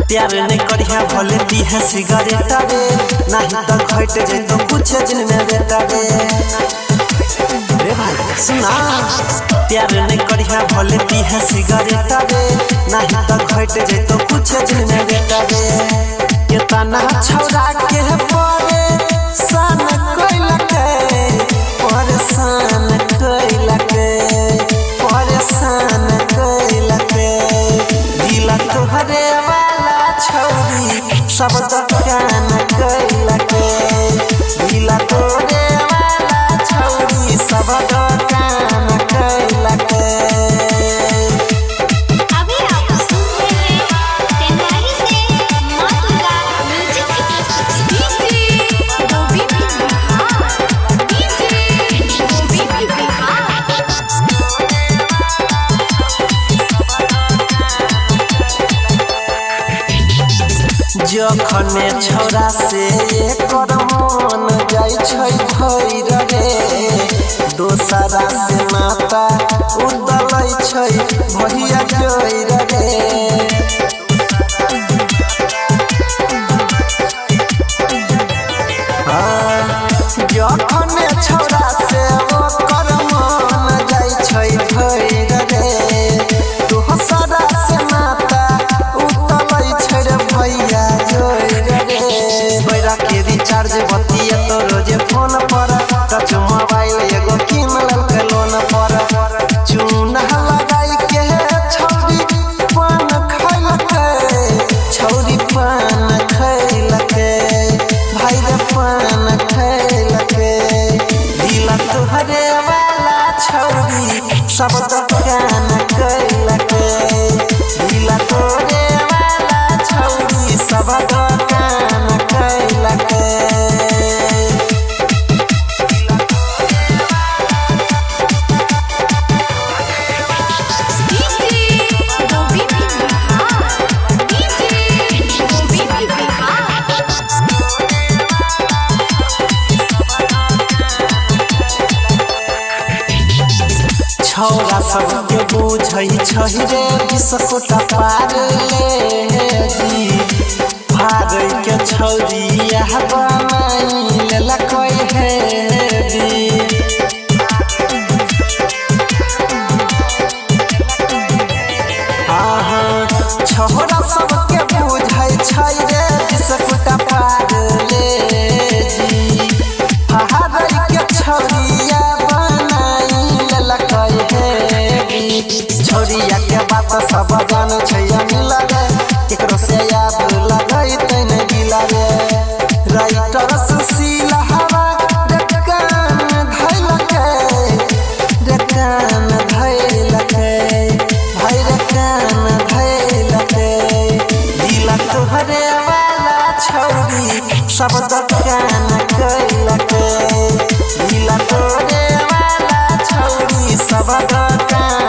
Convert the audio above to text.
प्यार नहीं करिया भले दिहे सिगरेट रे नहीं तो घट जाए तो कुछ दिन में बेटा रे भाई सुना। प्यार नहीं करिया भले दिहे सिगरेट रे नहीं तो घट जाए तो कुछ दिन में बेटा रे ये तना छौरा के परे सन कोइला के परेशान कोइला के परेशान कोइला के दिल तोहरे सब दुकान कैला के दिला तोरे वाला छौरी सब दुकान कैला के। अभी आप सुन रहे हैं तेनाली से मातुका music DJ Govind Bihar DJ Govind Bihar. जखने छौरा से एकर मन जाय छै भइर रे दोसरा से माता उदलै छै भैया जोइर रे जखने छौरा से ओकर मन जाय छै भइर रे दोसरा से माता उदलै छै रे भैया के रिचार्ज बतिया तो रोजे फोन पर टच मोबाइल एगो किन ललके लोन पर चूना लगाई के छौरी पान खैलके छौरी पान खैलके भाई रे पान खैलके दिल तोहरे वाला छौरी सब दुकान कैलके दिल तोरे वाला छौरी सब दुकान कैलके। छौरा सबके बुझै छै रे बिस्कुट पार ले भागै के छौरिया बनाई लेलकै हे छौरा सबके बुझै छै रे बिस्कुट पार ले भागै के छौरिया बनाई लेलकै हे छौरिया के बात सब जान छै मिल रे केकरो से याद लगै तैन दिल रे राइटर सुशील हवा कान धैलके कान धैलके भाई रे कान धैलके दिल तोहरे वाला छौरी सब दुकान कैलके दिल तोरे वाला छौरी सब दुकान